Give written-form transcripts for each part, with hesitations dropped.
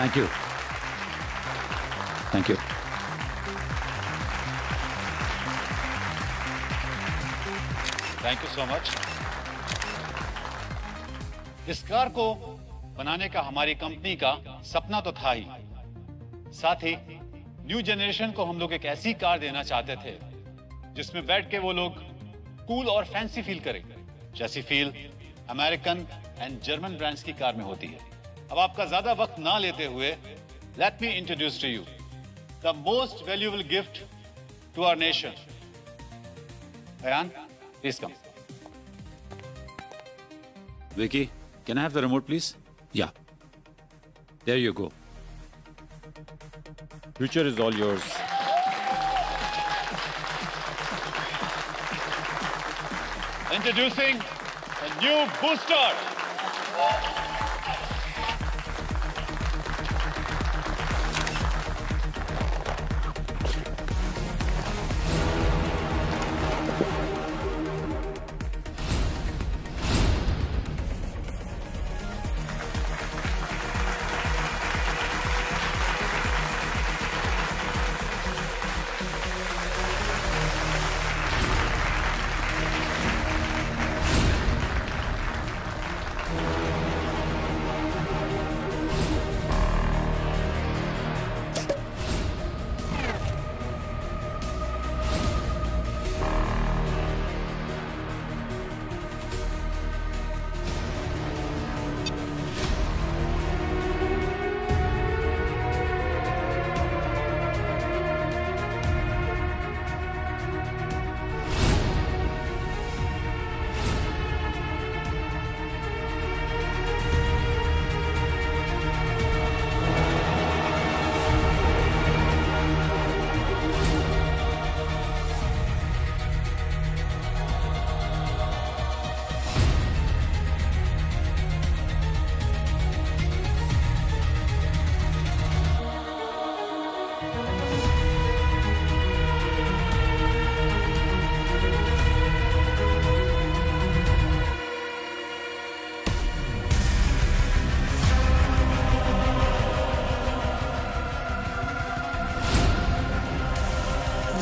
Thank you, thank you. Thank you so much. इस car को बनाने का हमारी कंपनी का सपना तो था ही, साथ ही न्यू जनरेशन को हम लोग एक ऐसी कार देना चाहते थे जिसमें बैठ के वो लोग कूल और फैंसी फील करें, जैसी feel American and German brands की कार में होती है। अब आपका ज्यादा वक्त ना लेते हुए let me introduce to you the most valuable gift to our nation. Ayaan, please come. Vicky, can I have the remote, please? Yeah. There you go. Future is all yours. Introducing a new booster.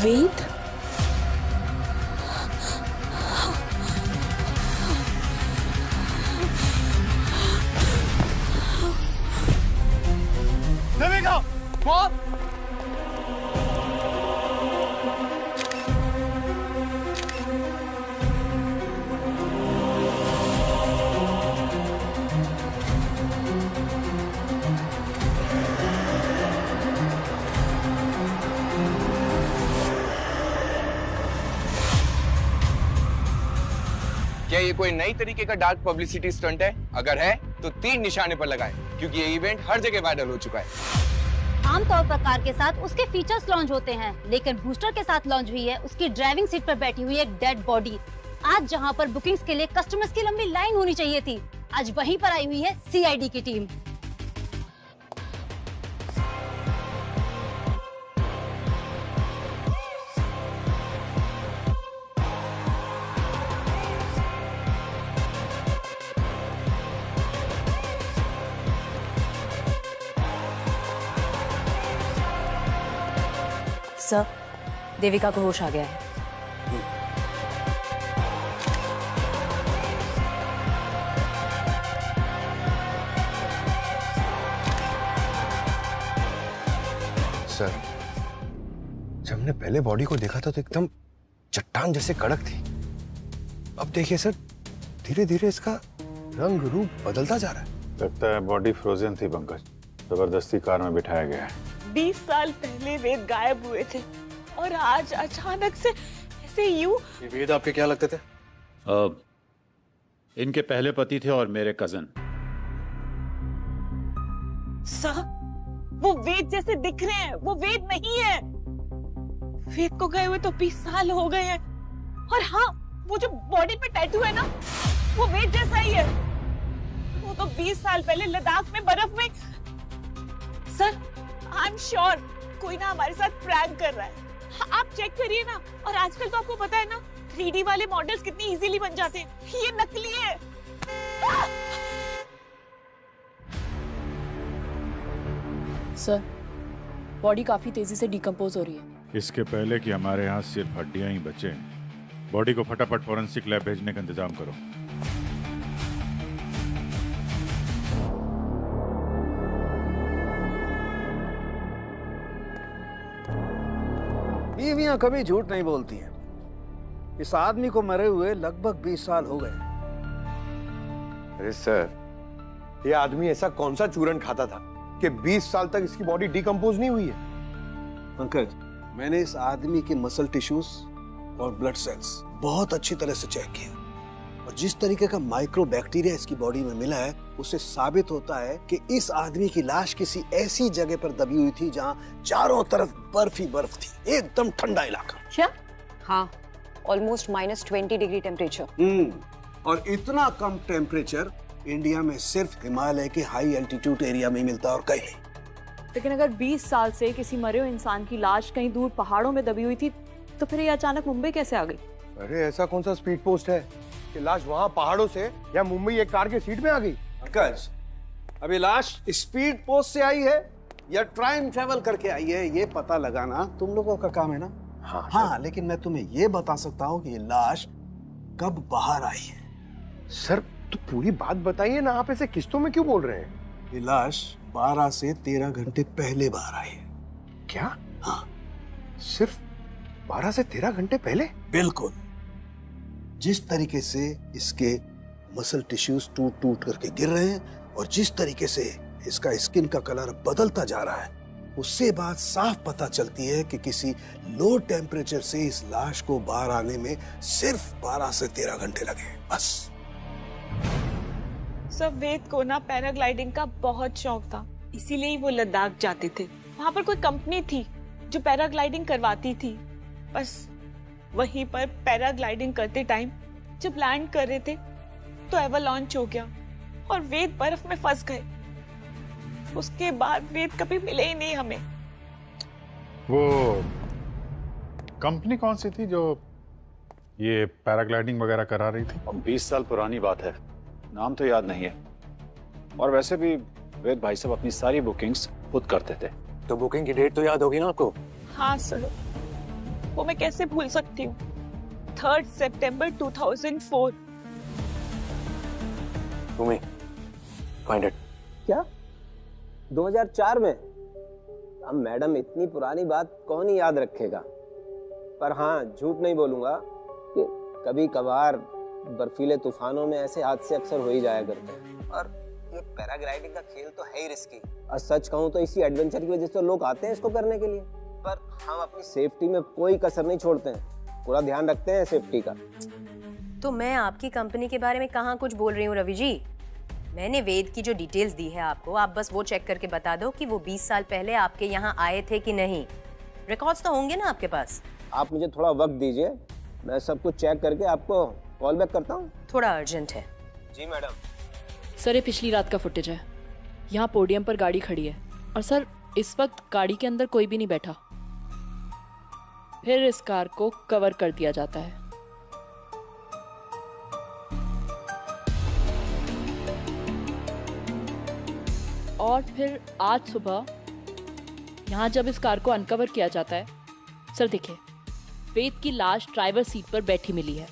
Ved, Devika, mom. क्या ये कोई नई तरीके का dark publicity stunt है? अगर है तो 3 निशाने पर लगाएं, क्योंकि ये इवेंट हर जगह वायरल हो चुका है। आमतौर पर कार के साथ उसके फीचर्स लॉन्च होते हैं, लेकिन बूस्टर के साथ लॉन्च हुई है उसकी ड्राइविंग सीट पर बैठी हुई एक डेड बॉडी। आज जहां पर बुकिंग्स के लिए कस्टमर्स की लंबी लाइन होनी चाहिए थी, आज वहीं पर आई हुई है सीआईडी की टीम। सर, देविका को होश आ गया है। सर, जब हमने पहले बॉडी को देखा था तो एकदम चट्टान जैसे कड़क थी। अब देखिए सर, धीरे धीरे इसका रंग रूप बदलता जा रहा है। लगता है बॉडी फ्रोजन थी पंकज, जबरदस्ती कार में बिठाया गया है। 20 साल पहले वेद गायब हुए थे और आज अचानक से ऐसे यूं। वेद आपके क्या लगते थे? इनके पहले पति थे और मेरे कजन। सर, वो वेद जैसे दिख रहे हैं, वो वेद नहीं है। वेद को गए हुए तो 20 साल हो गए हैं। और हाँ, वो जो बॉडी पे टैटू है ना, वो वेद जैसा ही है। वो तो 20 साल पहले लद्दाख में बर्फ में। सर, आई एम श्योर कोई ना हमारे साथ प्रैंक कर रहा है। हाँ, आप चेक करिए ना। और आजकल तो आपको पता है ना, 3D वाले मॉडल्स कितनी इजीली बन जाते हैं। ये नकली है। सर, बॉडी काफी तेजी से डिकम्पोज हो रही है। इसके पहले कि हमारे यहाँ सिर्फ हड्डियां ही बचे, बॉडी को फटाफट फॉरेंसिक लैब भेजने का इंतजाम करो। बीवियां कभी झूठ नहीं बोलती हैं। इस आदमी को मरे हुए लगभग 20 साल हो गए। अरे सर, ये आदमी ऐसा कौन सा चूरन खाता था कि 20 साल तक इसकी बॉडी डिकम्पोज नहीं हुई है? पंकज, मैंने इस आदमी के मसल टिश्यूज और ब्लड सेल्स बहुत अच्छी तरह से चेक किया, और जिस तरीके का माइक्रो बैक्टीरिया इसकी बॉडी में मिला है उससे साबित होता है कि इस आदमी की लाश किसी ऐसी जगह पर दबी हुई थी जहां चारों तरफ बर्फ ही बर्फ थी, एकदम ठंडा इलाका। क्या? हाँ, ऑलमोस्ट -20 डिग्री टेम्परेचर। और इतना कम टेम्परेचर इंडिया में सिर्फ हिमालय के हाई एल्टीट्यूड एरिया में मिलता है और कहीं नहीं। लेकिन अगर 20 साल से किसी मरे हुए इंसान की लाश कहीं दूर पहाड़ों में दबी हुई थी, तो फिर ये अचानक मुंबई कैसे आ गई? अरे ऐसा कौन सा स्पीड पोस्ट है कि लाश वहां पहाड़ों से या मुंबई एक कार के सीट में आ गई? पंकज, अभी लाश स्पीड पोस्ट से आई है या टाइम ट्रेवल करके आई है, ये पता लगाना तुम लोगों का काम है ना। हाँ, लेकिन मैं तुम्हें ये बता सकता हूँ कि ये लाश कब बाहर आई है। सर, तो पूरी बात बताइए ना, आप ऐसे किस्तों में क्यों बोल रहे हैं? ये लाश 12 से 13 घंटे पहले बाहर आई है। क्या? हाँ, सिर्फ 12 से 13 घंटे पहले? बिल्कुल। जिस तरीके से इसके मसल टिश्यूज टूट टूट करके गिर रहे हैं और जिस तरीके से इसका स्किन का कलर बदलता जा रहा है, उससे बात साफ पता चलती है कि किसी लो टेम्परेचर से इस लाश को बाहर आने में सिर्फ 12 से 13 घंटे लगे, बस। सर, वेद को ना पैराग्लाइडिंग का बहुत शौक था, इसीलिए ही वो लद्दाख जाते थे। वहाँ पर कोई कंपनी थी जो पैराग्लाइडिंग करवाती थी। बस वहीं पर पैराग्लाइडिंग करते टाइम जब लैंड कर रहे थे तो एवलांच हो गया और वेद बर्फ में फंस गए। उसके बाद वेद कभी मिले ही नहीं हमें। वो कंपनी कौन सी थी जो ये पैराग्लाइडिंग वगैरह करा रही थी? 20 साल पुरानी बात है, नाम तो याद नहीं है। और वैसे भी वेद भाई साहब अपनी सारी बुकिंग्स खुद करते थे। तो बुकिंग की डेट तो याद होगी ना आपको? हाँ सर, वो मैं कैसे भूल सकती हूँ। 3 सितंबर 2004। तुम्हें फाइंड इट। क्या 2004 में? अब मैडम, इतनी पुरानी बात कौन ही याद रखेगा। पर हाँ, झूठ नहीं बोलूंगा कि कभी कभार बर्फीले तूफानों में ऐसे हादसे अक्सर हो ही जाया करते हैं। और ये पैराग्लाइडिंग का खेल तो है ही रिस्की, और सच कहूँ तो इसी एडवेंचर की वजह से लोग आते हैं इसको करने के लिए। पर हम अपनी सेफ्टी में कोई कसर नहीं छोड़ते हैं, पूरा ध्यान रखते हैं सेफ्टी का। तो मैं आपकी कंपनी के बारे में कहाँ कुछ बोल रही हूँ रवि जी। मैंने वेद की जो डिटेल्स दी है आपको, आप बस वो चेक करके बता दो कि वो 20 साल पहले आपके यहाँ आए थे कि नहीं। रिकॉर्ड्स तो होंगे ना आपके पास? आप मुझे थोड़ा वक्त दीजिए, मैं सब कुछ चेक करके आपको कॉल बैक करता हूँ। थोड़ा अर्जेंट है। जी मैडम। सर, ये पिछली रात का फुटेज है। यहाँ पोडियम पर गाड़ी खड़ी है और सर इस वक्त गाड़ी के अंदर कोई भी नहीं बैठा। फिर इस कार को कवर कर दिया जाता है। और फिर आज सुबह यहाँ जब इस कार को अनकवर किया जाता है, सर देखिए, वेद की लाश ड्राइवर सीट पर बैठी मिली है।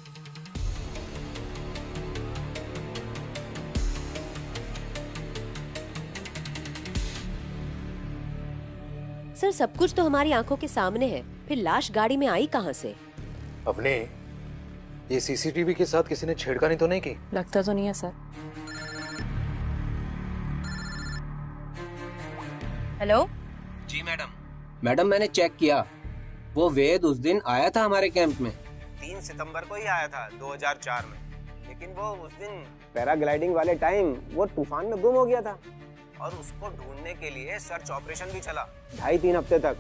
सर, सब कुछ तो हमारी आंखों के सामने है, फिर लाश गाड़ी में आई कहाँ से? अपने ये सीसीटीवी के साथ किसी ने छेड़खानी तो नहीं की? लगता तो नहीं है सर। हेलो जी मैडम। मैडम, मैंने चेक किया, वो वेद उस दिन आया था हमारे कैंप में। 3 सितंबर को ही आया था 2004 में, लेकिन वो उस दिन पैराग्लाइडिंग वाले टाइम वो तूफान में गुम हो गया था और उसको ढूंढने के लिए सर्च ऑपरेशन भी चला 2.5-3 हफ्ते तक,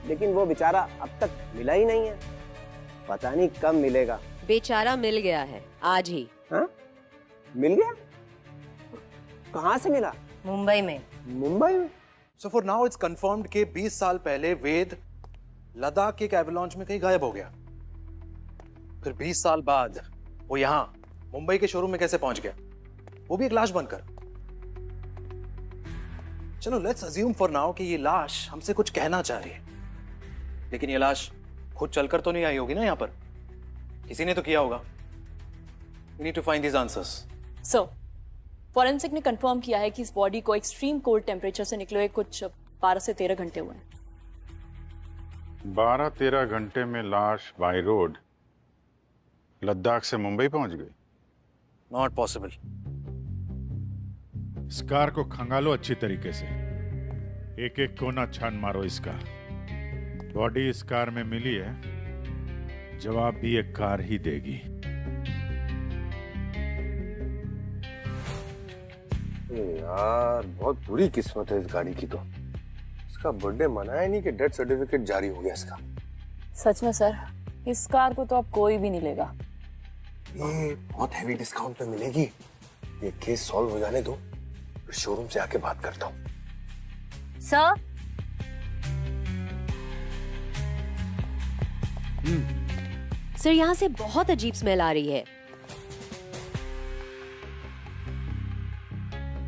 लेकिन वो बेचारा अब तक मिला ही नहीं है। पता नहीं कब मिलेगा। बेचारा मिल गया है आज ही। हाँ? मिल गया? कहाँ से मिला? मुंबई में। मुंबई में? So for now it's confirmed कि 20 साल पहले वेद लद्दाख के एक एवलांच में कहीं गायब हो गया। फिर 20 साल बाद वो यहाँ मुंबई के शोरूम में कैसे पहुंच गया, वो भी एक लाश बनकर? चलो लेट्स अज्यूम फॉर नाउ कि ये लाश हमसे कुछ कहना चाह रही है, लेकिन ये लाश खुद चलकर तो नहीं आई होगी ना यहाँ पर, किसी ने तो किया होगा। We need to find these answers. Sir, forensic ने कंफर्म किया है कि इस बॉडी को एक्सट्रीम कोल्ड टेम्परेचर से निकले हुए कुछ 12 से 13 घंटे हुए हैं। 12-13 घंटे में लाश बाई रोड लद्दाख से मुंबई पहुंच गई? Not possible. इस कार को खंगालो अच्छी तरीके से, एक एक कोना छान मारो इसका। बॉडी इस कार में मिली है, जवाब भी एक कार ही देगी। यार बहुत बुरी किस्मत है इस गाड़ी की तो। इसका बर्थडे मनाया नहीं कि डेथ सर्टिफिकेट जारी हो गया इसका। सच में सर, इस कार को तो अब कोई भी नहीं लेगा। ये बहुत हैवी डिस्काउंट पे मिलेगी। ये केस सॉल्व हो जाने दो, फिर शोरूम से आके बात करता हूँ। सर, सर यहाँ से बहुत अजीब स्मेल आ रही है।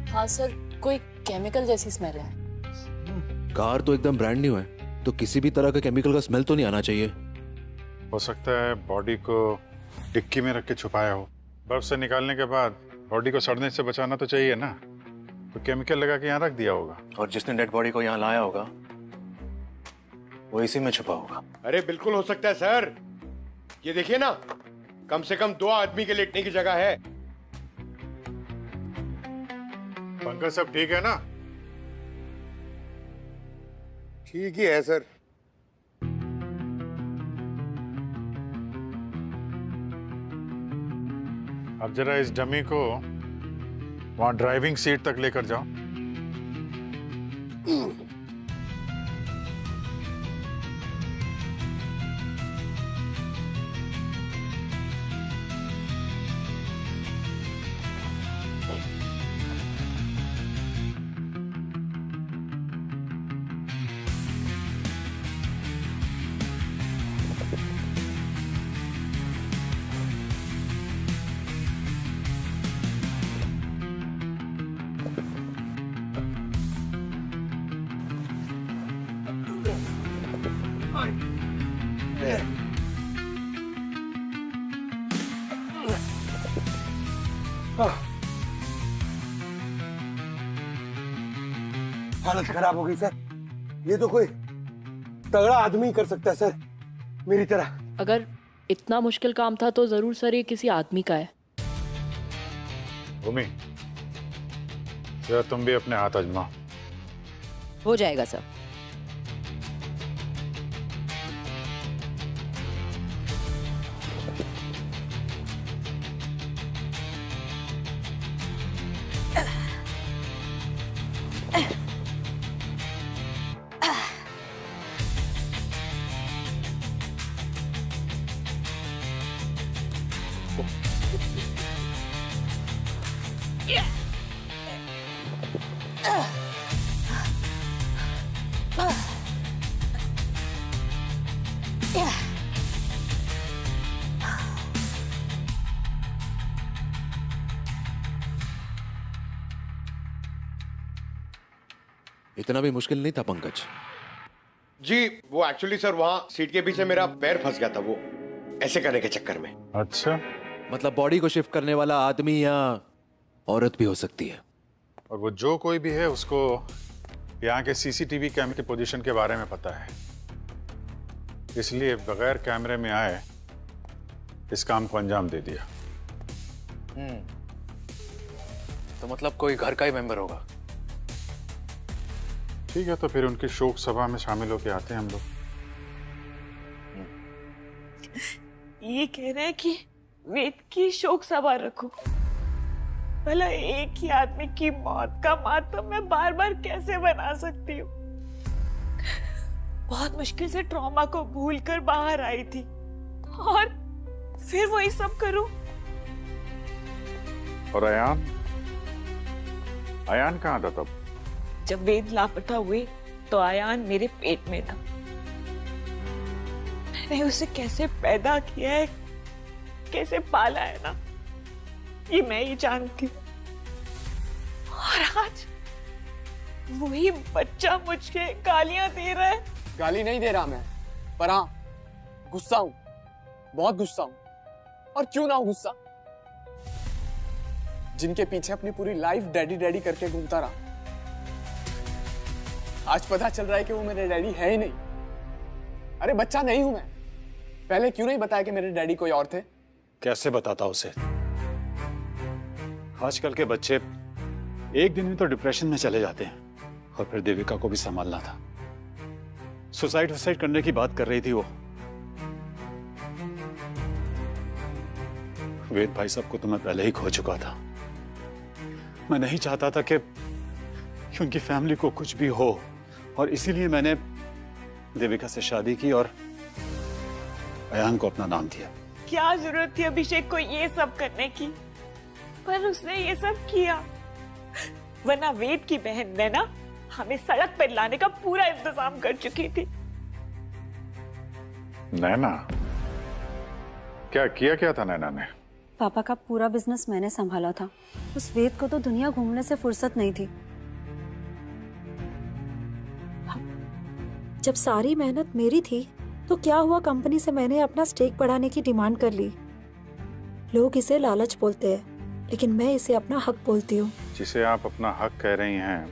हाँ सर, कोई केमिकल जैसी स्मेल है। कार तो एकदम ब्रांड न्यू है, तो किसी भी तरह का केमिकल का स्मेल तो नहीं आना चाहिए। हो सकता है बॉडी को डिक्की में रख के छुपाया हो। बर्फ से निकालने के बाद बॉडी को सड़ने से बचाना तो चाहिए ना, तो केमिकल लगा के यहाँ रख दिया होगा। और जिसने डेड बॉडी को यहाँ लाया होगा वो इसी में छुपा होगा। अरे बिल्कुल हो सकता है सर, ये देखिए ना, कम से कम 2 आदमी के लेटने की जगह है। पंकज सब ठीक है ना? ठीक ही है सर। अब जरा इस डमी को वहां ड्राइविंग सीट तक लेकर जाओ। हालत खराब हो गई सर। ये तो कोई तगड़ा आदमी कर सकता है सर, मेरी तरह। अगर इतना मुश्किल काम था तो जरूर सर ये किसी आदमी का है। भूमि, जरा तुम भी अपने हाथ आजमाओ। हो जाएगा सर। इतना भी मुश्किल नहीं था पंकज जी। वो एक्चुअली सर वहां सीट के पीछे मेरा पैर फंस गया था, वो ऐसे करने के चक्कर में। अच्छा, मतलब बॉडी को शिफ्ट करने वाला आदमी या औरत भी हो सकती है। और वो जो कोई भी है उसको यहाँ के सीसीटीवी कैमरे की पोजीशन के बारे में पता है, इसलिए बगैर कैमरे में आए इस काम को अंजाम दे दिया। तो मतलब कोई घर का ही मेंबर होगा। ठीक है, तो फिर उनकी शोक सभा में शामिल होके आते हैं हम लोग। ये कह रहे हैं कि वेद की शोक सभा रखो। भला एक ही आदमी की मौत का मातम मैं बार बार कैसे बना सकती हूँ। बहुत मुश्किल से ट्रॉमा को भूलकर बाहर आई थी और फिर वही सब करूं। और अयान कहाँ था तब? जब वेद लापता हुए तो अयान मेरे पेट में था। मैंने उसे कैसे पैदा किया है, कैसे पाला है ना, ये मैं ही जानती हूँ। और वही बच्चा मुझे गालियां दे रहा है। गाली नहीं दे रहा मैं, पर हाँ गुस्सा हूं, बहुत गुस्सा हूं। और क्यों ना हूं गुस्सा, जिनके पीछे अपनी पूरी लाइफ डैडी डैडी करके घूमता रहा, आज पता चल रहा है कि वो मेरे डैडी है ही नहीं। अरे बच्चा नहीं हूं मैं, पहले क्यों नहीं बताया कि मेरे डैडी कोई और थे? कैसे बताता उसे? आजकल के बच्चे एक दिन में तो डिप्रेशन में चले जाते हैं, और फिर देविका को भी संभालना था। सुसाइड करने की बात कर रही थी वो। वेद भाई साहब को तो मैं पहले ही खो चुका था। मैं नहीं चाहता था कि उनकी फैमिली को कुछ भी हो, और इसीलिए मैंने देविका से शादी की और अयान को अपना नाम दिया। क्या जरूरत थी अभिषेक को ये सब करने की, पर उसने ये सब किया। वरना वेद की बहन नैना हमें सड़क पर लाने का पूरा इंतजाम कर चुकी थी। नैना? क्या था नैना ने? पापा का पूरा बिजनेस मैंने संभाला था। उस वेद को तो दुनिया घूमने से फुर्सत नहीं थी। जब सारी मेहनत मेरी थी तो क्या हुआ, कंपनी से मैंने अपना स्टेक बढ़ाने की डिमांड कर ली। लोग इसे लालच बोलते हैं, लेकिन मैं इसे अपना हक बोलती हूँ। जिसे आप अपना हक कह रही हैं,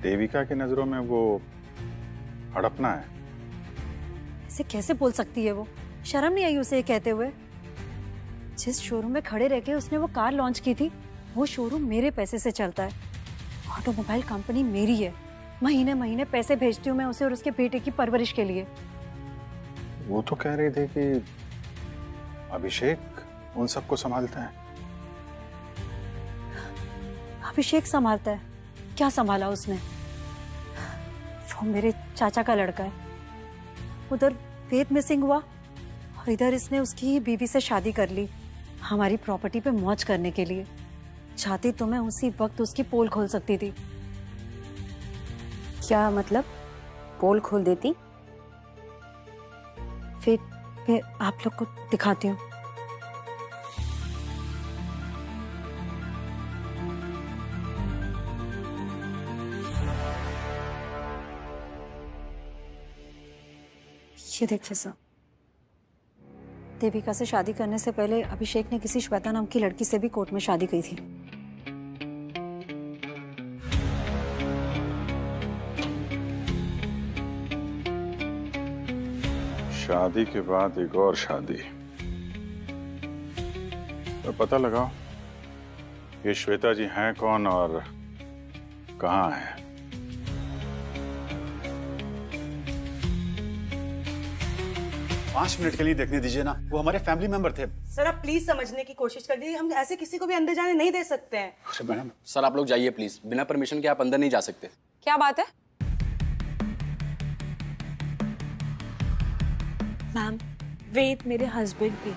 देविका की नजरों में वो हड़पना है। इसे कैसे बोल सकती है वो? शर्म नहीं आई उसे ये कहते हुए? जिस शोरूम में खड़े रह के उसने वो कार लॉन्च की थी, वो शोरूम मेरे पैसे से चलता है। ऑटोमोबाइल कंपनी मेरी है। महीने महीने पैसे भेजती हूँ मैं उसे और उसके बेटे की परवरिश के लिए। वो तो कह रही थी कि अभिषेक उन सबको संभालता है। अभिषेक संभालता है? क्या संभाला उसने? वो मेरे चाचा का लड़का है। उधर वेद मिसिंग हुआ और इधर इसने उसकी ही बीवी से शादी कर ली, हमारी प्रॉपर्टी पे मौज करने के लिए। चाहती तो मैं उसी वक्त उसकी पोल खोल सकती थी। क्या मतलब? पोल खोल देती? फिर मैं आप लोग को दिखाती हूँ। ये देखिए सर, देविका से शादी करने से पहले अभिषेक ने किसी श्वेता नाम की लड़की से भी कोर्ट में शादी की थी। शादी के बाद एक और शादी। तो पता लगाओ ये श्वेता जी हैं कौन और कहाँ हैं। 5 मिनट के लिए देखने दीजिए ना, वो हमारे फैमिली मेंबर थे। सर आप प्लीज समझने की कोशिश कर दीजिए, हम ऐसे किसी को भी अंदर जाने नहीं दे सकते हैं। अरे मैडम। सर आप लोग जाइए प्लीज, बिना परमिशन के आप अंदर नहीं जा सकते। क्या बात है? मैम, वेद मेरे हस्बैंड भी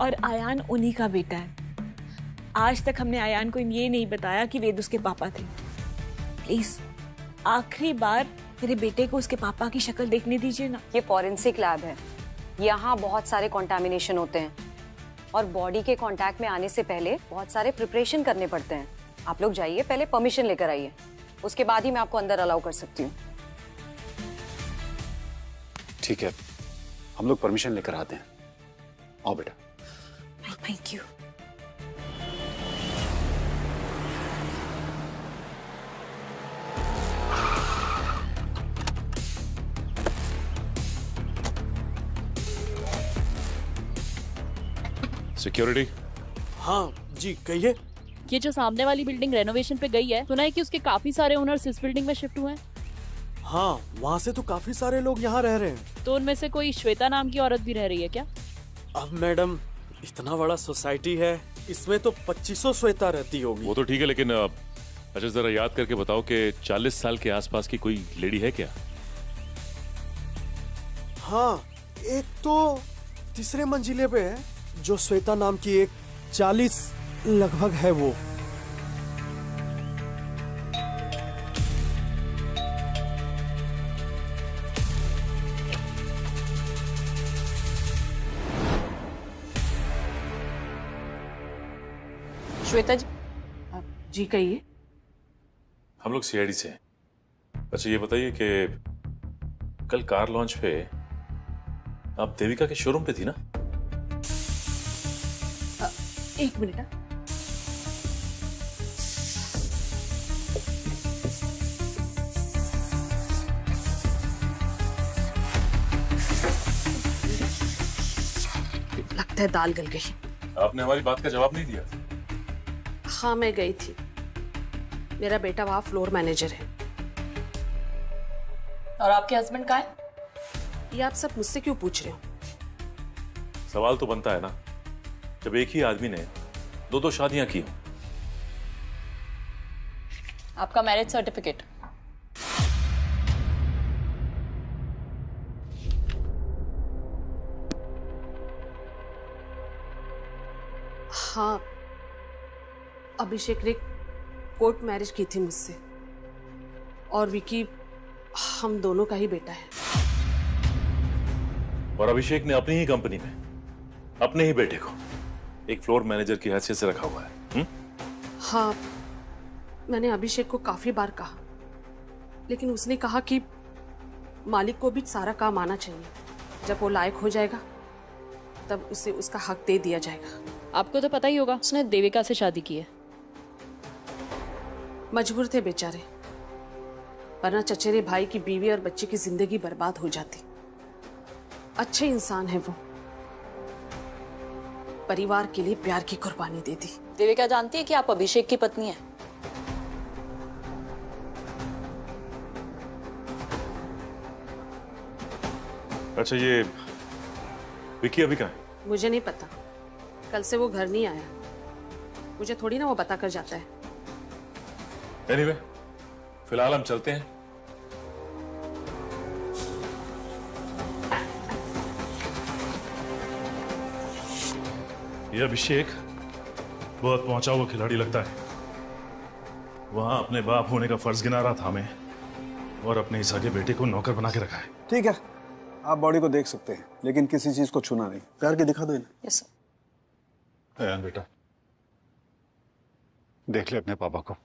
और आयान उन्हीं का बेटा है। आज तक हमने आयान को ये नहीं बताया कि वेद उसके पापा थे। प्लीज आखिरी बार मेरे बेटे को उसके पापा की शक्ल देखने दीजिए ना। ये फॉरेंसिक लैब है, यहाँ बहुत सारे कॉन्टामिनेशन होते हैं और बॉडी के कांटेक्ट में आने से पहले बहुत सारे प्रिपरेशन करने पड़ते हैं। आप लोग जाइए, पहले परमिशन लेकर आइए, उसके बाद ही मैं आपको अंदर अलाउ कर सकती हूँ। ठीक है, हम लोग परमिशन लेकर आते हैं। आओ बेटा। Thank you. सिक्योरिटी? हाँ जी कहिए। ये जो सामने वाली बिल्डिंग रेनोवेशन पे गई है, सुना है कि उसके काफी सारे ओनर्स इस बिल्डिंग में शिफ्ट हुए हैं। हाँ, वहाँ से तो काफी सारे लोग यहाँ रह रहे हैं। तो उनमें से कोई श्वेता नाम की औरत भी रह रही है क्या? अब मैडम इतना बड़ा सोसाइटी है, इसमें तो 2500 श्वेता रहती होगी। वो तो ठीक है, लेकिन अच्छा जरा याद करके बताओ कि 40 साल के आसपास की कोई लेडी है क्या? हाँ, एक तो तीसरे मंजिले पे है जो श्वेता नाम की एक 40 लगभग है वो। श्वेता जी। जी कहिए। हम लोग सीआईडी से हैं। अच्छा ये बताइए कि कल कार लॉन्च पे आप देविका के शोरूम पे थी ना? एक मिनट। लगता है दाल गल गई। आपने हमारी बात का जवाब नहीं दिया। हाँ मैं गई थी, मेरा बेटा वहां फ्लोर मैनेजर है। और आपके हस्बैंड कहाँ है? ये आप सब मुझसे क्यों पूछ रहे हो? सवाल तो बनता है ना, जब एक ही आदमी ने दो शादियां की हों। आपका मैरिज सर्टिफिकेट। हाँ, अभिषेक ने कोर्ट मैरिज की थी मुझसे, और विकी हम दोनों का ही बेटा है। और अभिषेक ने अपनी ही कंपनी में अपने ही बेटे को एक फ्लोर मैनेजर की हैसियत से रखा हुआ है। हाँ, मैंने अभिषेक को काफी बार कहा, लेकिन उसने कहा कि मालिक को भी सारा काम आना चाहिए। जब वो लायक हो जाएगा तब उसे उसका हक दे दिया जाएगा। आपको तो पता ही होगा, उसने देविका से शादी की है। मजबूर थे बेचारे, वरना चचेरे भाई की बीवी और बच्चे की जिंदगी बर्बाद हो जाती। अच्छे इंसान है वो, परिवार के लिए प्यार की कुर्बानी दे दी। देविका जानती है कि आप अभिषेक की पत्नी हैं। अच्छा ये विकी अभी कहाँ है? मुझे नहीं पता, कल से वो घर नहीं आया। मुझे थोड़ी ना वो बता कर जाता है। एनीवे, फिलहाल हम चलते हैं। ये अभिषेक बहुत पहुंचा हुआ खिलाड़ी लगता है। वहां अपने बाप होने का फर्ज गिना रहा था हमें, और अपने इस आगे बेटे को नौकर बना के रखा है। ठीक है, आप बॉडी को देख सकते हैं, लेकिन किसी चीज को छूना नहीं। प्यार के दिखा दो इन्हें। Yes sir. अयान बेटा, देख ले अपने पापा को।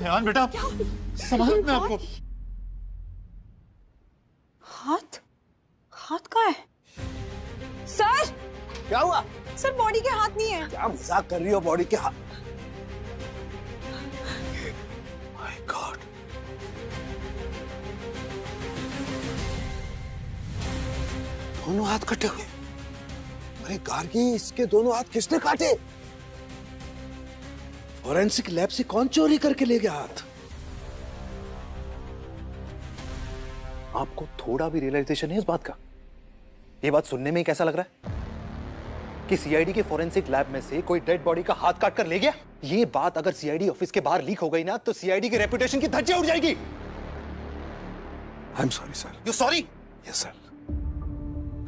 अयान बेटा, संभाल मैं आपको। हाथ हाथ कहाँ है? सर क्या हुआ? सर बॉडी के हाथ नहीं है। क्या मजाक कर रही हो? बॉडी के हाथ? माय गॉड, दोनों हाथ कटे हुए। अरे गार्गी, इसके दोनों हाथ किसने काटे? फॉरेंसिक लैब से कौन चोरी करके ले गया हाथ? आपको थोड़ा भी रियलाइजेशन है इस बात का? ये बात सुनने में ही कैसा लग रहा है कि सीआईडी के फॉरेंसिक लैब में से कोई डेड बॉडी का हाथ काट कर ले गया? ये बात अगर सीआईडी ऑफिस के बाहर लीक हो गई ना, तो सीआईडी की रेपुटेशन की धज्जियां उड़ जाएगी। I am sorry sir. You sorry? Yes sir,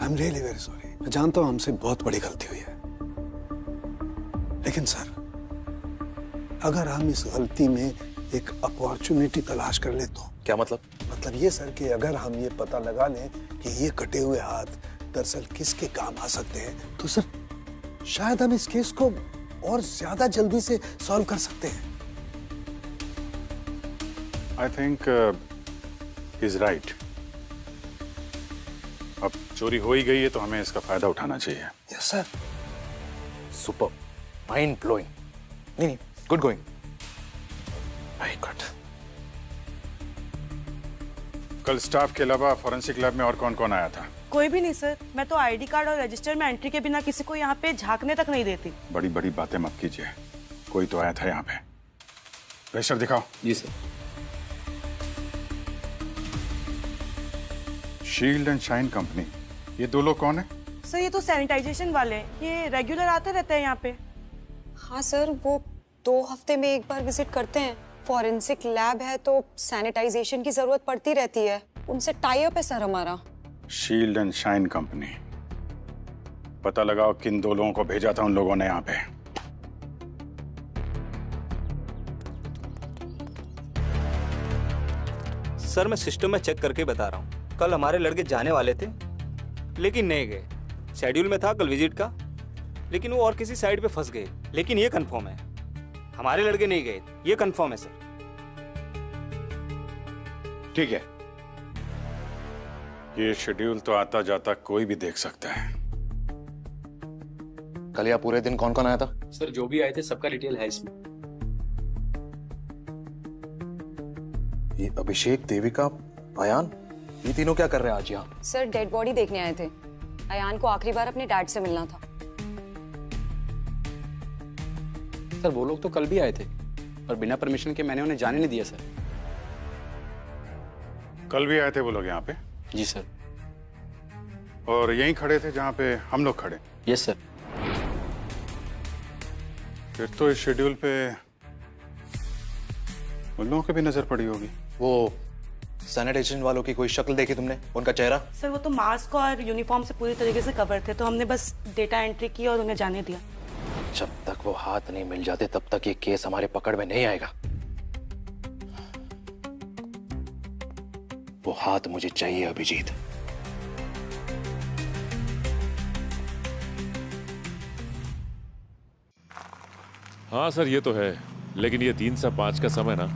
I am really very sorry. मैं जानता हूं हमसे बहुत बड़ी गलती हुई है, लेकिन सर अगर हम इस गलती में एक अपॉर्चुनिटी तलाश कर ले तो। क्या मतलब? मतलब ये सर कि अगर हम ये पता लगा लें कि ये कटे हुए हाथ दरअसल किसके काम आ सकते हैं, तो सर शायद हम इस केस को और ज्यादा जल्दी से सॉल्व कर सकते हैं। I think is right. अब चोरी हो ही गई है तो हमें इसका फायदा उठाना चाहिए। Yes sir. Super, mind blowing. नहीं, गुड गोइंग। Very good. कल स्टाफ के अलावा फॉरेंसिक लैब में और कौन कौन आया था? कोई भी नहीं सर, मैं तो आईडी कार्ड और रजिस्टर में एंट्री के बिना किसी को यहाँ पे झांकने तक नहीं देती। बड़ी बड़ी बातें मत कीजिए, कोई तो आया था यहाँ पे। रजिस्टर दिखाओ। जी sir. Shield and shine company, ये दो लोग कौन है? सर ये तो सैनिटाइजेशन वाले हैं, ये रेगुलर आते रहते हैं यहाँ पे। हाँ सर, वो 2 हफ्ते में एक बार विजिट करते हैं। फॉरेंसिक लैब है तो सैनिटाइजेशन की जरूरत पड़ती रहती है, उनसे टाई अप है सर हमारा। शील्ड एंड शाइन कंपनी, पता लगाओ किन 2 लोगों को भेजा था उन लोगों ने यहाँ पे। सर मैं सिस्टम में चेक करके बता रहा हूँ। कल हमारे लड़के जाने वाले थे लेकिन नहीं गए। शेड्यूल में था कल विजिट का, लेकिन वो और किसी साइड पे फंस गए। लेकिन ये कंफर्म है हमारे लड़के नहीं गए, ये कंफर्म है सर। ठीक है, ये शेड्यूल तो आता जाता कोई भी देख सकता है। कल या पूरे दिन कौन कौन आया था? सर जो भी आए थे सबका डिटेल है इसमें। ये अभिषेक, देविका, अयान, ये तीनों क्या कर रहे हैं आज यहाँ? सर डेड बॉडी देखने आए थे। अयान को आखिरी बार अपने डैड से मिलना था। सर वो लोग तो कल भी आए थे और बिना परमिशन के मैंने उन्हें जाने नहीं दिया सर। कल भी आए थे वो लोग यहाँ पे? जी सर। और यहीं खड़े थे जहाँ पे हम लोग खड़े? Yes sir. फिर तो इस शेड्यूल पे उन लोगों की भी नजर पड़ी होगी। वो सैनिटाइजेशन वालों की कोई शक्ल देखी तुमने, उनका चेहरा? सर वो तो मास्क और यूनिफॉर्म से पूरी तरीके से कवर थे, तो हमने बस डेटा एंट्री की और उन्हें जाने दिया। जब तक वो हाथ नहीं मिल जाते तब तक ये केस हमारे पकड़ में नहीं आएगा। वो हाथ मुझे चाहिए अभिजीत। हाँ सर ये तो है, लेकिन ये 3 से 5 का समय ना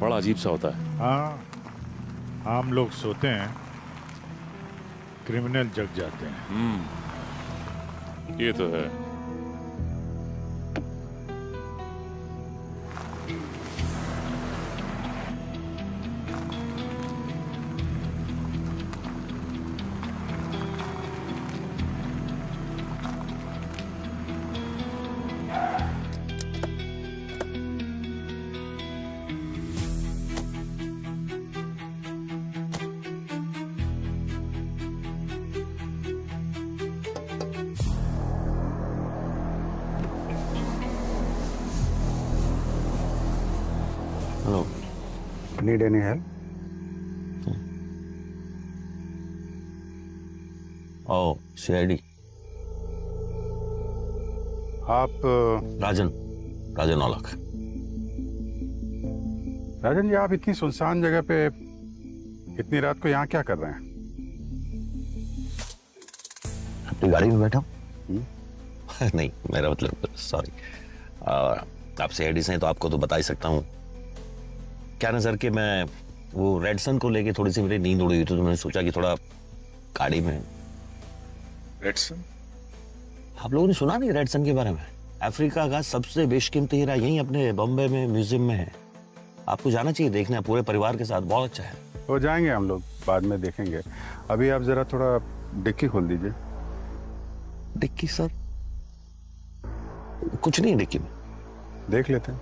बड़ा अजीब सा होता है। हाँ, हम लोग सोते हैं, क्रिमिनल जग जाते हैं। ये तो है। Hello. Need any help? Oh, CID. आप राजन औलख। राजन जी, आप इतनी सुनसान जगह पे इतनी रात को यहाँ क्या कर रहे हैं? अपनी गाड़ी में बैठा हूँ। नहीं, मेरा मतलब सॉरी। आप CID से हैं तो आपको तो बता ही सकता हूँ। क्या नजर कि मैं वो रेडसन को लेके थोड़ी सी मेरी नींद उड़ी हुई थी, तो मैंने सोचा कि थोड़ा गाड़ी में। रेडसन? आप लोगों ने सुना नहीं रेडसन के बारे में? अफ्रीका का सबसे बेशकीमती हीरा यहीं अपने बॉम्बे में म्यूजियम में है। आपको जाना चाहिए, देखना है पूरे परिवार के साथ, बहुत अच्छा है। हो जाएंगे हम लोग, बाद में देखेंगे। अभी आप जरा थोड़ा डिक्की खोल दीजिए। Dicky sir? कुछ नहीं डिक्की में। देख लेते हैं।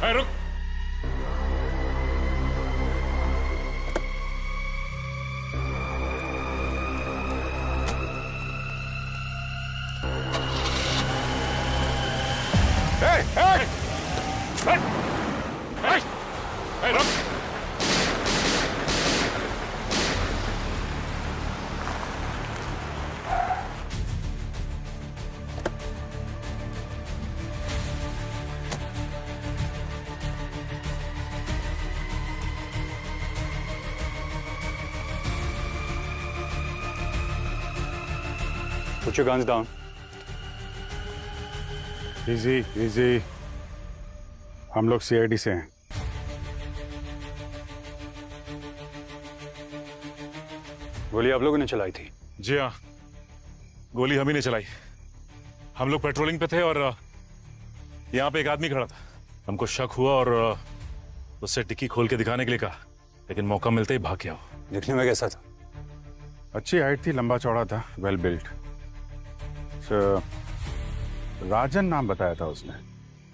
रुक। Put your guns down. Easy, easy. हम लोग सीआईडी से हैं। गोली आप लोगों ने चलाई थी? जी हाँ, गोली हम ही ने चलाई। हम लोग पेट्रोलिंग पे थे और यहाँ पे एक आदमी खड़ा था। हमको शक हुआ और उससे डिक्की खोल के दिखाने के लिए कहा, लेकिन मौका मिलते ही भाग गया। दिखने में कैसा था? अच्छी हाइट थी, लंबा चौड़ा था, वेल बिल्ट। राजन नाम बताया था उसने।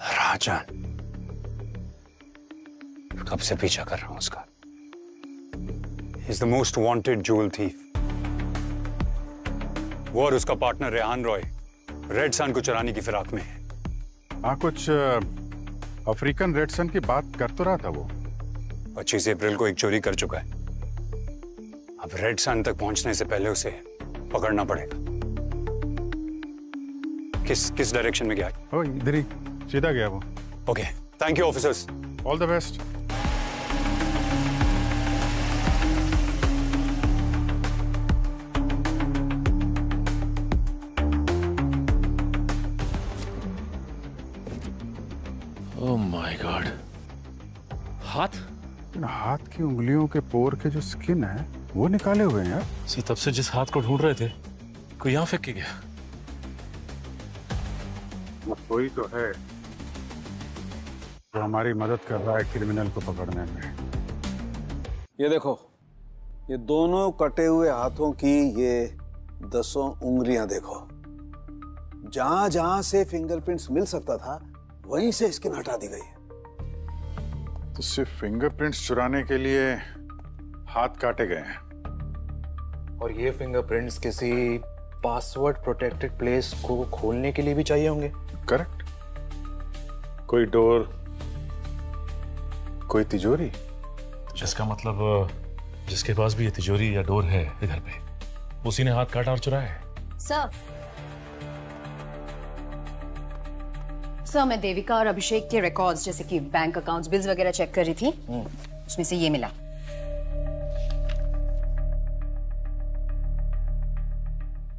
राजन? कब से पीछा कर रहा हूं उसका। He is the most wanted jewel thief. वो और उसका partner Rehan Roy red sun को चुराने की फिराक में है। हाँ, कुछ अफ्रीकन रेड सन की बात कर तो रहा था वो। 25 अप्रैल को एक चोरी कर चुका है। अब रेड सन तक पहुंचने से पहले उसे पकड़ना पड़ेगा। किस डायरेक्शन में गया? ओ, इधर ही सीधा गया वो। Okay, thank you officers. All the best. Oh my God, हाथ? हाथ की उंगलियों के पोर के जो स्किन है वो निकाले हुए हैं यार। तब से जिस हाथ को ढूंढ रहे थे कोई यहाँ फेंक के गया। कोई तो है जो हमारी मदद कर रहा है क्रिमिनल को पकड़ने में। ये देखो, ये दोनों कटे हुए हाथों की ये 10 उंगलियां देखो। जहां जहां से फिंगरप्रिंट्स मिल सकता था वहीं से स्किन हटा दी गई है। तो सिर्फ फिंगरप्रिंट्स चुराने के लिए हाथ काटे गए हैं। और ये फिंगरप्रिंट्स किसी पासवर्ड प्रोटेक्टेड प्लेस को खोलने के लिए भी चाहिए होंगे। करेक्ट। कोई डोर, कोई तिजोरी। जिसका मतलब जिसके पास भी ये तिजोरी या डोर है इधर पे, उसी ने हाथ काटा और चुराया है। सर, मैं देविका और अभिषेक के रिकॉर्ड्स जैसे कि बैंक अकाउंट्स, बिल्स वगैरह चेक कर रही थी। उसमें से ये मिला।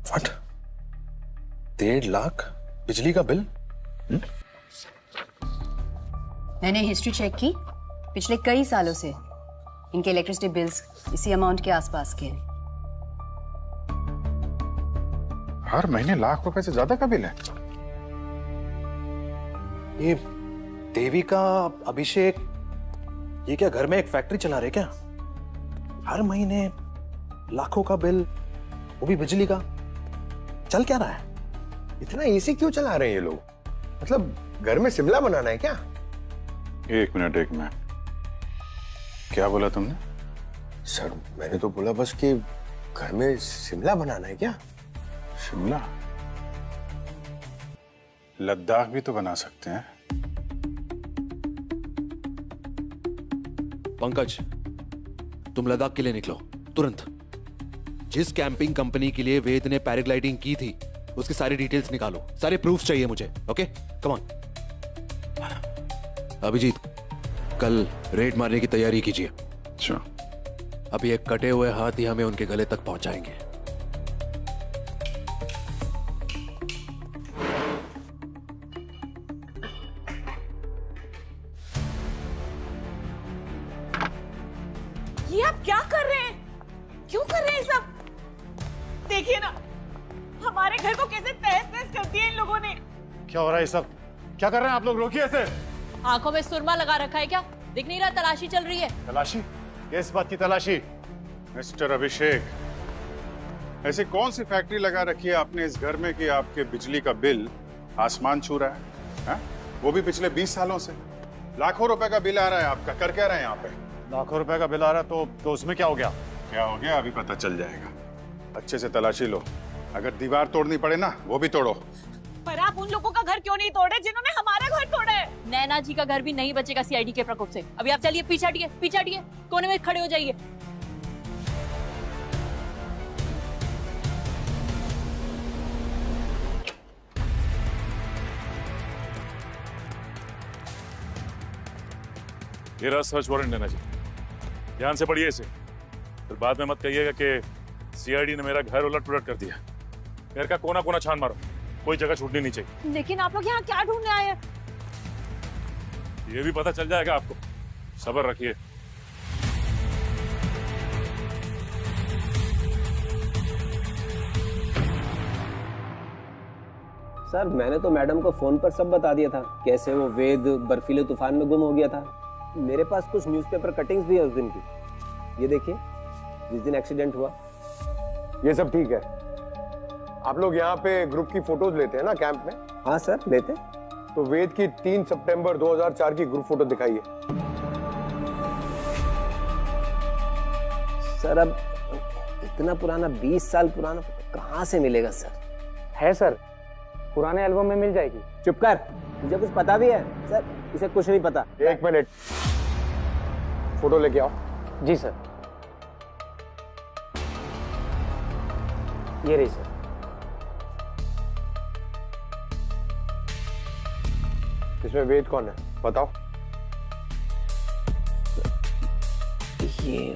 व्हाट? 1.5 लाख बिजली का बिल? मैंने हिस्ट्री चेक की, पिछले कई सालों से इनके इलेक्ट्रिसिटी बिल्स इसी अमाउंट के आसपास के हैं। हर महीने लाख रुपए से ज्यादा का बिल है। ये देविका, अभिषेक, ये क्या घर में एक फैक्ट्री चला रहे क्या? हर महीने लाखों का बिल, वो भी बिजली का। चल क्या रहा है? इतना एसी क्यों चला रहे हैं ये लोग? मतलब घर में शिमला बनाना है क्या? एक मिनट। क्या बोला तुमने? सर, मैंने तो बोला बस कि घर में शिमला बनाना है क्या? शिमला? लद्दाख भी तो बना सकते हैं। पंकज, तुम लद्दाख के लिए निकलो तुरंत। जिस कैंपिंग कंपनी के लिए वेद ने पैराग्लाइडिंग की थी उसकी सारी डिटेल्स निकालो। सारे प्रूफ चाहिए मुझे। Okay, come on. अभिजीत, कल रेड मारने की तैयारी कीजिए। अच्छा। अभी एक कटे हुए हाथ ही हमें उनके गले तक पहुंचाएंगे। ये आप क्या कर रहे हैं? क्यों कर रहे हैं सब? देखिए ना, हमारे घर को कैसे तहस नहस कर दिया इन लोगों ने। क्या हो रहा है ये सब? क्या कर रहे हैं आप लोग? रोकिए इसे। आंखों में सुरमा लगा रखा है क्या? दिख नहीं रहा तलाशी चल रही है? तलाशी? किस बात की तलाशी? मिस्टर अभिषेक, ऐसी कौन सी फैक्ट्री लगा रखी है आपने इस घर में कि आपके बिजली का बिल आसमान छू रहा है? वो भी पिछले 20 सालों से। लाखों रुपए का बिल आ रहा है आपका। कर क्या रहे हैं यहाँ पे? लाखों रुपए का बिल आ रहा है तो उसमें क्या हो गया? क्या हो गया अभी पता चल जाएगा। अच्छे से तलाशी लो। अगर दीवार तोड़नी पड़े ना, वो भी तोड़ो। पर आप उन लोगों का घर क्यों नहीं तोड़े जिन्होंने हमारा घर तोड़ा है? नैना जी का घर भी नहीं बचेगा सीआईडी के प्रकोप से। अभी आप चलिए, पीछे हटिए, कोने में खड़े हो जाइए। ये रहा सर्च वारंट नैना जी, ध्यान से पढ़िए इसे। फिर बाद में मत कहिएगा कि सीआईडी ने मेरा घर उलट पुलट कर दिया। घर का कोना कोना छान मारो, कोई जगह छूटनी नहीं चाहिए। लेकिन आप लोग यहाँ क्या ढूंढने आए हैं? ये भी पता चल जाएगा आपको, सब्र रखिए। सर मैंने तो मैडम को फोन पर सब बता दिया था, कैसे वो वेद बर्फीले तूफान में गुम हो गया था। मेरे पास कुछ न्यूज़पेपर कटिंग्स भी है उस दिन की, ये देखिए जिस दिन एक्सीडेंट हुआ। ये सब ठीक है। आप लोग यहाँ पे ग्रुप की फोटोज लेते हैं ना कैंप में? हाँ सर लेते। तो वेद की 3 सितंबर 2004 की ग्रुप फोटो दिखाइए। सर अब इतना पुराना 20 साल पुराना कहाँ से मिलेगा सर? है सर, पुराने एल्बम में मिल जाएगी। चुप कर, मुझे कुछ पता भी है सर, इसे कुछ नहीं पता। 1 मिनट, फोटो लेके आओ। जी सर, ये रही सर। इसमें वेद कौन है बताओ? ये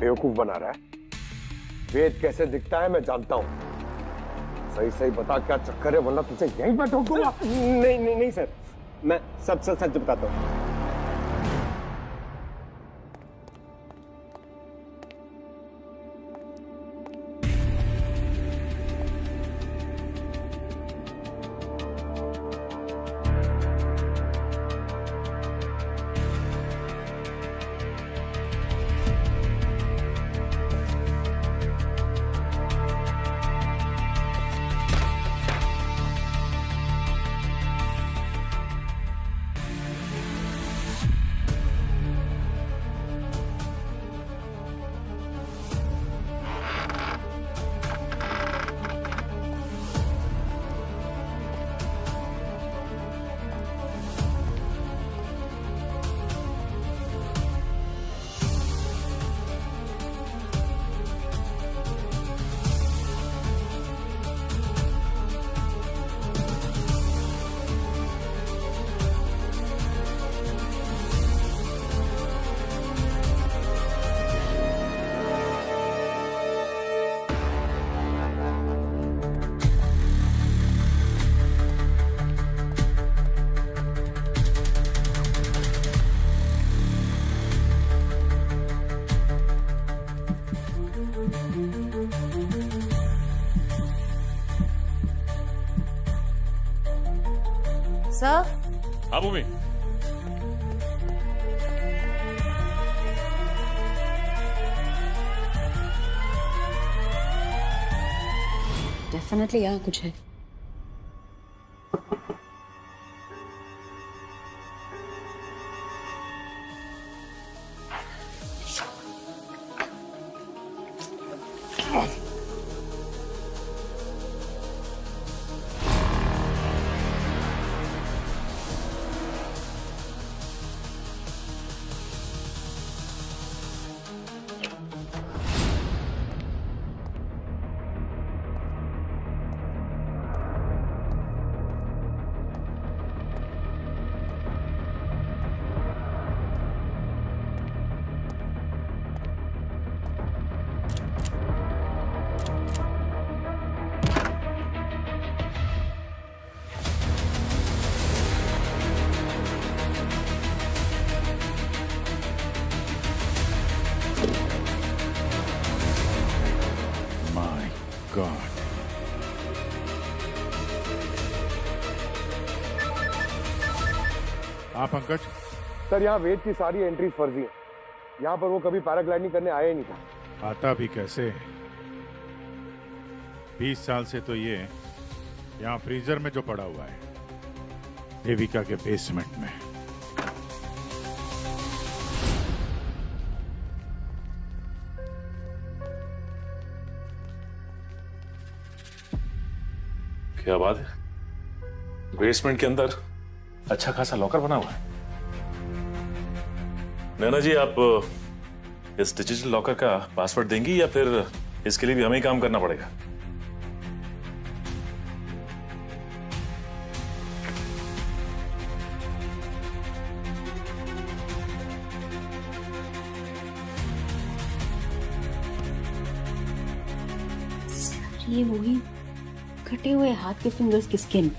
बेवकूफ बना रहा है। वेद कैसे दिखता है मैं जानता हूं। सही सही बता क्या चक्कर है, वरना तुझे यहीं पर ठोक दूंगा। नहीं सर, मैं सब सच बताता हूँ। सर? हाँ भूमि। डेफिनेटली यहाँ कुछ है। हाँ पंकज। सर यहाँ वेद की सारी एंट्रीज फर्जी हैं। यहाँ पर वो कभी पैराग्लाइडिंग करने आया ही नहीं था। आता भी कैसे? 20 साल से तो ये यहाँ फ्रीजर में जो पड़ा हुआ है, देविका के बेसमेंट में। क्या बात है, बेसमेंट के अंदर अच्छा खासा लॉकर बना हुआ है। नैना जी, आप इस डिजिटल लॉकर का पासवर्ड देंगी या फिर इसके लिए भी हमें ही काम करना पड़ेगा? ये वही कटे हुए हाथ के फिंगर्स की स्किन।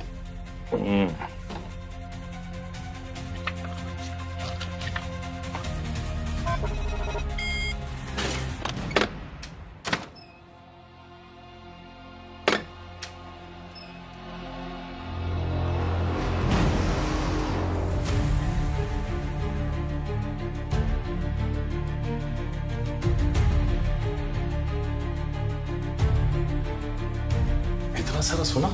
इतना सारा सोना?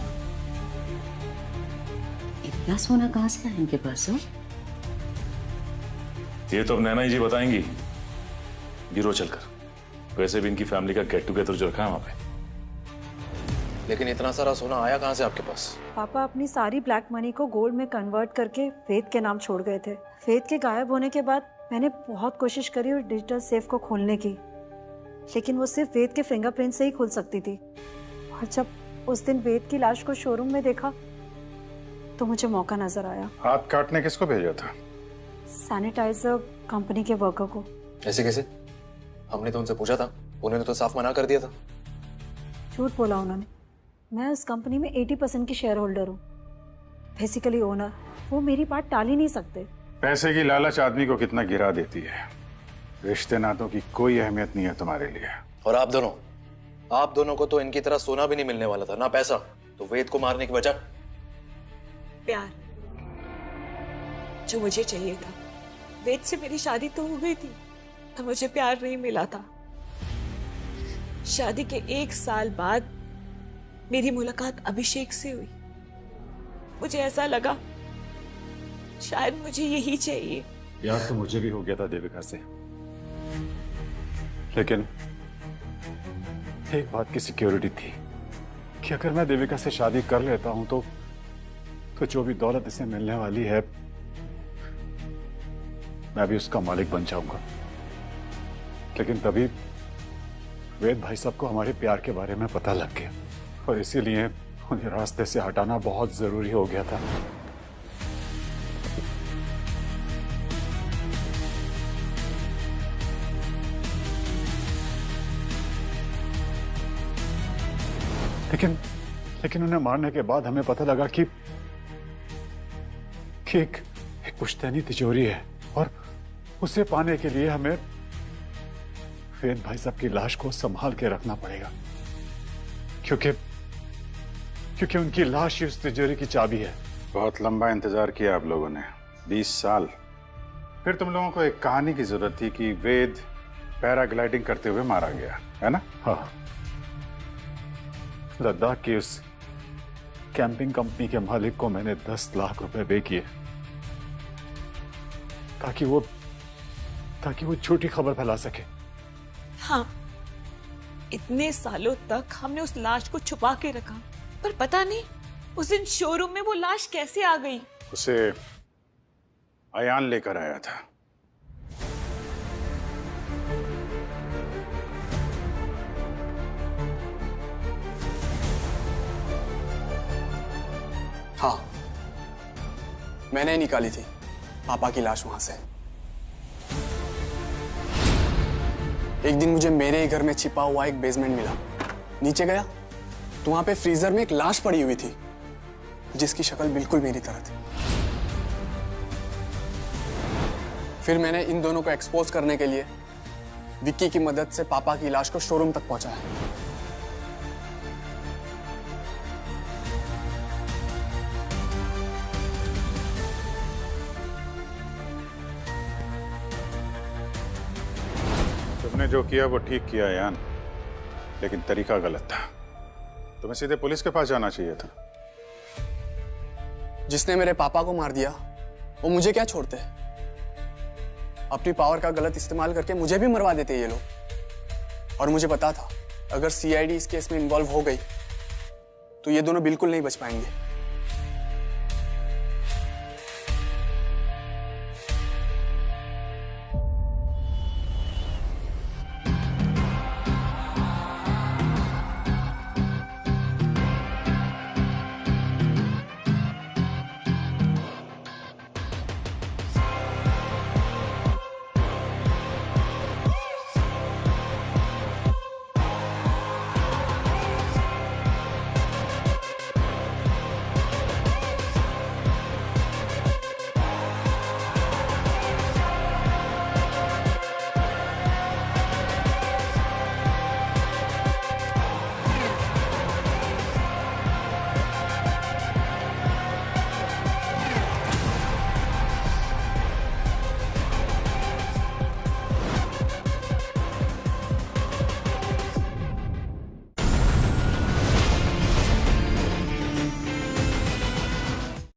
इतना सोना कहाँ से आया इनके पास? हो ये तो अब नैना जी बताएंगी गिरो चलकर। वैसे भी इनकी फैमिली का गेट टुगेदर जो रखा है वहां पे। लेकिन इतना सारा सोना आया कहाँ से आपके पास? पापा अपनी सारी ब्लैक मनी को गोल्ड में कन्वर्ट करके वेद के नाम छोड़ गए थे। वेद के गायब होने के बाद मैंने बहुत कोशिश करी और डिजिटल सेफ को खोलने की, लेकिन वो सिर्फ वेद के फिंगरप्रिंट से ही खुल सकती थी। और जब उस दिन वेद की लाश को शोरूम में देखा तो मुझे मौका नजर आया। हाथ काटने किसको भेजा था? सैनिटाइजर कंपनी के वर्कर को। ऐसे कैसे? हमने तो उनसे पूछा था, उन्होंने तो साफ मना कर दिया था। झूठ बोला उन्होंने। मैं उस कंपनी में 80% की शेयर होल्डर हूँ, बेसिकली ओनर। वो मेरी बात टाल ही नहीं सकते। पैसे की लालच आदमी को कितना गिरा देती है। रिश्ते नातों की कोई अहमियत नहीं है तुम्हारे लिए। और आप दोनों को तो इनकी तरह सोना भी नहीं मिलने वाला था, ना पैसा। तो वेद को मारने की वजह? प्यार जो मुझे चाहिए था। वेद से मेरी शादी तो हो गई थी, पर मुझे प्यार नहीं मिला था। शादी के 1 साल बाद मेरी मुलाकात अभिषेक से हुई। मुझे ऐसा लगा शायद मुझे यही चाहिए। प्यार तो मुझे भी हो गया था देविका से, लेकिन एक बात की सिक्योरिटी थी कि अगर मैं देविका से शादी कर लेता हूं तो जो भी दौलत इसे मिलने वाली है मैं भी उसका मालिक बन जाऊंगा। लेकिन तभी वेद भाई साहब को हमारे प्यार के बारे में पता लग गया और इसीलिए उन्हें रास्ते से हटाना बहुत जरूरी हो गया था। लेकिन उन्हें मारने के बाद हमें पता लगा कि एक पुश्तैनी तिजोरी है और उसे पाने के लिए हमें वेद भाई साहब की लाश को संभाल के रखना पड़ेगा, क्योंकि उनकी लाश ही उस तिजोरी की चाबी है। बहुत लंबा इंतजार किया आप लोगों ने, 20 साल। फिर तुम लोगों को एक कहानी की जरूरत थी कि वेद पैराग्लाइडिंग करते हुए मारा गया, है ना? हाँ। लद्दाख की उस कैंपिंग कंपनी के मालिक को मैंने 10 लाख रुपए पे किए ताकि वो झूठी खबर फैला सके। हाँ, इतने सालों तक हमने उस लाश को छुपा के रखा, पर पता नहीं उस दिन शोरूम में वो लाश कैसे आ गई। उसे अयान लेकर आया था। हाँ, मैंने निकाली थी पापा की लाश वहां से। एक दिन मुझे मेरे ही घर में छिपा हुआ एक बेसमेंट मिला। नीचे गया तो वहां पे फ्रीजर में एक लाश पड़ी हुई थी जिसकी शक्ल बिल्कुल मेरी तरह थी। फिर मैंने इन दोनों को एक्सपोज करने के लिए विक्की की मदद से पापा की लाश को शोरूम तक पहुंचाया। तुमने जो किया वो ठीक किया यान, लेकिन तरीका गलत था। तुम्हें सीधे पुलिस के पास जाना चाहिए था। जिसने मेरे पापा को मार दिया वो मुझे क्या छोड़ते? अपनी पावर का गलत इस्तेमाल करके मुझे भी मरवा देते ये लोग। और मुझे पता था अगर सीआईडी इस केस में इन्वॉल्व हो गई तो ये दोनों बिल्कुल नहीं बच पाएंगे।